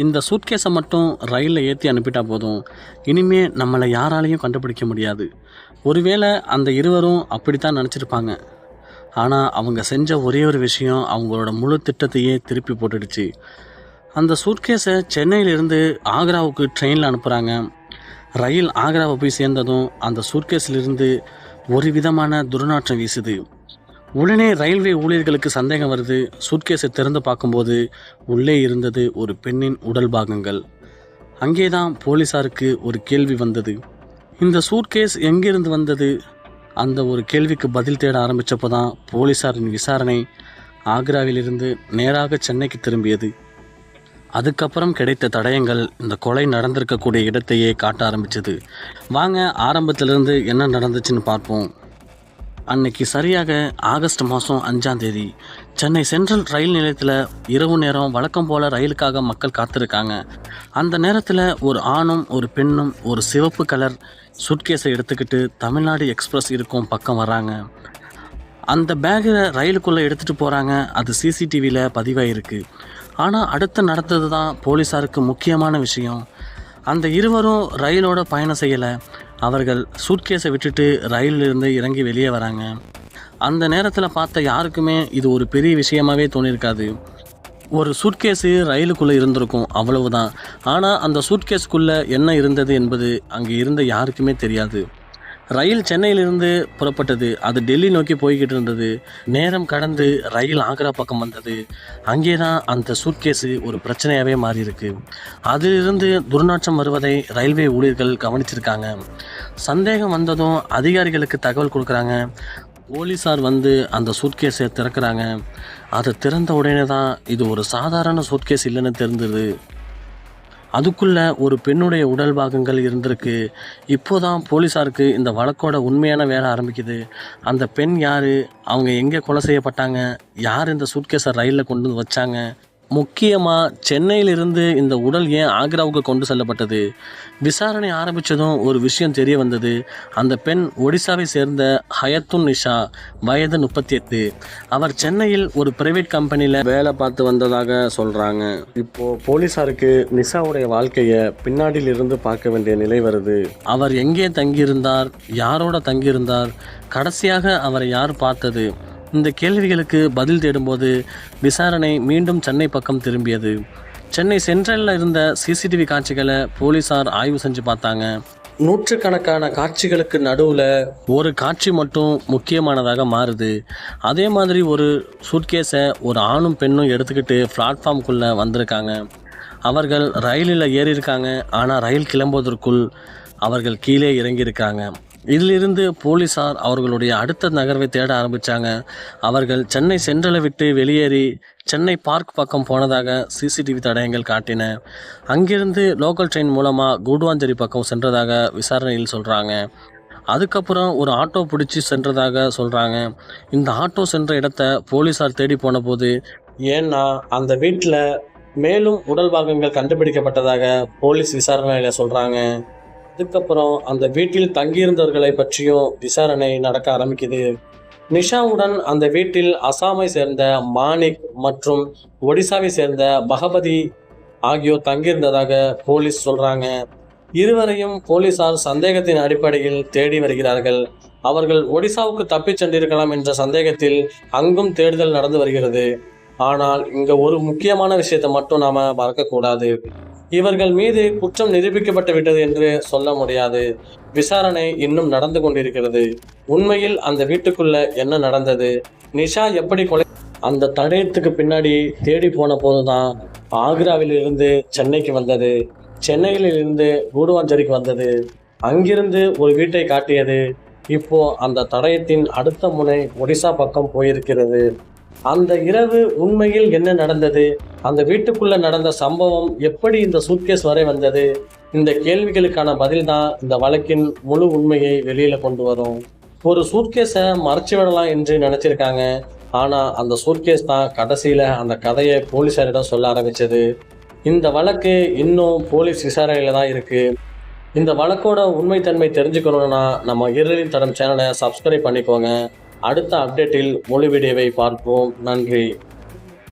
இந்த சூட்கேஸை மட்டும் ரயிலில் ஏற்றி அனுப்பிட்டா போதும், இனிமே நம்மளை யாராலையும் கண்டுபிடிக்க முடியாது. ஒருவேளை அந்த இருவரும் அப்படித்தான் நினச்சிருப்பாங்க. ஆனால் அவங்க செஞ்ச ஒரே ஒரு விஷயம் அவங்களோட முழு திட்டத்தையே திருப்பி போட்டுடுச்சு. அந்த சூட்கேஸை சென்னையிலிருந்து ஆக்ராவுக்கு ட்ரெயினில் அனுப்புகிறாங்க. ரயில் ஆக்ராவை போய் சேர்ந்ததும் அந்த சூட்கேஸிலிருந்து ஒரு விதமான துர்நாற்றம் வீசுது. உடனே ரயில்வே ஊழியர்களுக்கு சந்தேகம் வருது. சூட்கேஸை திறந்து பார்க்கும்போது உள்ளே இருந்தது ஒரு பெண்ணின் உடல் பாகங்கள். அங்கே தான் போலீஸாருக்கு ஒரு கேள்வி வந்தது. இந்த சூட்கேஸ் எங்கிருந்து வந்தது? அந்த ஒரு கேள்விக்கு பதில் தேட ஆரம்பித்தப்போ தான் போலீஸாரின் விசாரணை ஆக்ராவிலிருந்து நேராக சென்னைக்கு திரும்பியது. அதுக்கப்புறம் கிடைத்த தடயங்கள் இந்த கொலை நடந்திருக்கக்கூடிய இடத்தையே காட்ட ஆரம்பிச்சது. வாங்க ஆரம்பத்திலிருந்து என்ன நடந்துச்சுன்னு பார்ப்போம். அன்னைக்கு சரியாக ஆகஸ்ட் மாதம் 5ஆம் தேதி சென்னை சென்ட்ரல் ரயில் நிலையத்தில் இரவு நேரம் வழக்கம் போல் ரயிலுக்காக மக்கள் காத்திருக்காங்க. அந்த நேரத்தில் ஒரு ஆணும் ஒரு பெண்ணும் ஒரு சிவப்பு கலர் சூட்கேஸை எடுத்துக்கிட்டு தமிழ்நாடு எக்ஸ்பிரஸ் இருக்கும் பக்கம் வராங்க. அந்த பேகை ரயிலுக்குள்ளே எடுத்துகிட்டு போகிறாங்க. அது சிசிடிவியில் பதிவாயிருக்கு. ஆனால் அடுத்து நடந்தது தான் போலீஸாருக்கு முக்கியமான விஷயம். அந்த இருவரும் ரயிலோட பயணம் செய்யலை. அவர்கள் சூட்கேஸை விட்டுட்டு ரயிலிருந்து இறங்கி வெளியே வராங்க. அந்த நேரத்தில் பார்த்த யாருக்குமே இது ஒரு பெரிய விஷயமாகவே தோணியிருக்காது. ஒரு சூட்கேஸு ரயிலுக்குள்ளே இருந்திருக்கும், அவ்வளவுதான். ஆனால் அந்த சூட்கேஸுக்குள்ளே என்ன இருந்தது என்பது அங்கே இருந்த யாருக்குமே தெரியாது. ரயில் சென்னையிலிருந்து புறப்பட்டது. அது டெல்லி நோக்கி போய்கிட்டு இருந்தது. நேரம் கடந்து ரயில் ஆக்ரா பக்கம் வந்தது. அங்கே தான் அந்த சூட்கேஸு ஒரு பிரச்சனையாகவே மாறியிருக்கு. அதிலிருந்து துர்நாற்றம் வருவதை ரயில்வே ஊழியர்கள் கவனிச்சிருக்காங்க. சந்தேகம் வந்ததும் அதிகாரிகளுக்கு தகவல் கொடுக்குறாங்க. போலீஸார் வந்து அந்த சூட்கேஸை திறக்கிறாங்க. அதை திறந்த உடனே தான் இது ஒரு சாதாரண சூட்கேஸ் இல்லைன்னு தெரிஞ்சது. அதுக்குள்ளே ஒரு பெண்ணுடைய உடல் பாகங்கள் இருந்திருக்கு. இப்போதான் போலீஸாருக்கு இந்த வழக்கோட உண்மையான வேலை ஆரம்பிக்குது. அந்த பெண் யார், அவங்க எங்கே கொலை செய்யப்பட்டாங்க, யார் இந்த சூட்கேஸை ரயிலில் கொண்டு வந்து வச்சாங்க, முக்கியமாக சென்னையிலிருந்து இந்த உடல் ஏன் ஆக்ராவுக்கு கொண்டு செல்லப்பட்டது. விசாரணை ஆரம்பித்ததும் ஒரு விஷயம் தெரிய வந்தது. அந்த பெண் ஒடிசாவை சேர்ந்த ஹயத்துன் நிஷா, வயது 38. அவர் சென்னையில் ஒரு பிரைவேட் கம்பெனியில் வேலை பார்த்து வந்ததாக சொல்கிறாங்க. இப்போது போலீஸாருக்கு நிஷாவுடைய வாழ்க்கையை பின்னாடியிலிருந்து பார்க்க வேண்டிய நிலை வருது. அவர் எங்கே தங்கியிருந்தார், யாரோட தங்கியிருந்தார், கடைசியாக அவரை யார் பார்த்தது, இந்த கேள்விகளுக்கு பதில் தேடும்போது விசாரணை மீண்டும் சென்னை பக்கம் திரும்பியது. சென்னை சென்ட்ரலில் இருந்த சிசிடிவி காட்சிகளை போலீஸார் ஆய்வு செஞ்சு பார்த்தாங்க. நூற்றுக்கணக்கான காட்சிகளுக்கு நடுவில் ஒரு காட்சி மட்டும் முக்கியமானதாக மாறுது. அதே மாதிரி ஒரு சூட்கேஸை ஒரு ஆணும் பெண்ணும் எடுத்துக்கிட்டு பிளாட்ஃபார்முக்குள்ளே வந்திருக்காங்க. அவர்கள் ரயிலில் ஏறியிருக்காங்க. ஆனால் ரயில் கிளம்புவதற்குள் அவர்கள் கீழே இறங்கியிருக்காங்க. இதிலிருந்து போலீஸார் அவர்களுடைய அடுத்த நகர்வை தேட ஆரம்பித்தாங்க. அவர்கள் சென்னை சென்ட்ரலை விட்டு வெளியேறி சென்னை பார்க் பக்கம் போனதாக சிசிடிவி தடயங்கள் காட்டின. அங்கிருந்து லோக்கல் ட்ரெயின் மூலமாக கூடுவாஞ்சேரி பக்கம் சென்றதாக விசாரணையில் சொல்கிறாங்க. அதுக்கப்புறம் ஒரு ஆட்டோ பிடிச்சி சென்றதாக சொல்கிறாங்க. இந்த ஆட்டோ சென்ற இடத்த போலீஸார் தேடி போன போது, ஏன்னா அந்த வீட்டில் மேலும் உடல் பாகங்கள் கண்டுபிடிக்கப்பட்டதாக போலீஸ் விசாரணையில் சொல்கிறாங்க. அதுக்கப்புறம் அந்த வீட்டில் தங்கியிருந்தவர்களை பற்றியும் விசாரணை நடக்க ஆரம்பிக்குது. நிஷாவுடன் அந்த வீட்டில் அசாமை சேர்ந்த மாணிக் மற்றும் ஒடிசாவை சேர்ந்த பகபதி ஆகியோர் தங்கியிருந்ததாக போலீஸ் சொல்றாங்க. இருவரையும் போலீசார் சந்தேகத்தின் அடிப்படையில் தேடி வருகிறார்கள். அவர்கள் ஒடிசாவுக்கு தப்பிச் சென்றிருக்கலாம் என்ற சந்தேகத்தில் அங்கும் தேடுதல் நடந்து வருகிறது. ஆனால் இங்க ஒரு முக்கியமான விஷயத்தை மட்டும் நாம மறக்கக்கூடாது. இவர்கள் மீது குற்றம் நிரூபிக்கப்பட்டு விட்டது என்று சொல்ல முடியாது. விசாரணை இன்னும் நடந்து கொண்டிருக்கிறது. உண்மையில் அந்த வீட்டுக்குள்ள என்ன நடந்தது, நிஷா எப்படி கொலை, அந்த தடயத்துக்கு பின்னாடி தேடி போன போதுதான் ஆக்ராவிலிருந்து சென்னைக்கு வந்தது, சென்னையிலிருந்து கூடுவாஞ்சேரிக்கு வந்தது, அங்கிருந்து ஒரு வீட்டை காட்டியது. இப்போ அந்த தடயத்தின் அடுத்த முனை ஒடிசா பக்கம் போயிருக்கிறது. அந்த இரவு உண்மையில் என்ன நடந்தது, அந்த வீட்டுக்குள்ள நடந்த சம்பவம் எப்படி இந்த சூட்கேஸ் வரை வந்தது, இந்த கேள்விகளுக்கான பதில் தான் இந்த வழக்கின் முழு உண்மையை வெளியில கொண்டு வரும். ஒரு சூட்கேஸை மறைச்சு விடலாம் என்று நினைச்சிருக்காங்க. ஆனா அந்த சூட்கேஸ் தான் கடைசியில அந்த கதையை போலீசாரிடம் சொல்ல ஆரம்பிச்சது. இந்த வழக்கு இன்னும் போலீஸ் விசாரணையில தான் இருக்கு. இந்த வழக்கோட உண்மைத்தன்மை தெரிஞ்சுக்கணும்னா நம்ம இருளின் தடம் சேனலை சப்ஸ்கிரைப் பண்ணிக்கோங்க. அடுத்த அப்டேட்டில் முழு வீடியோவை பார்ப்போம். நன்றி.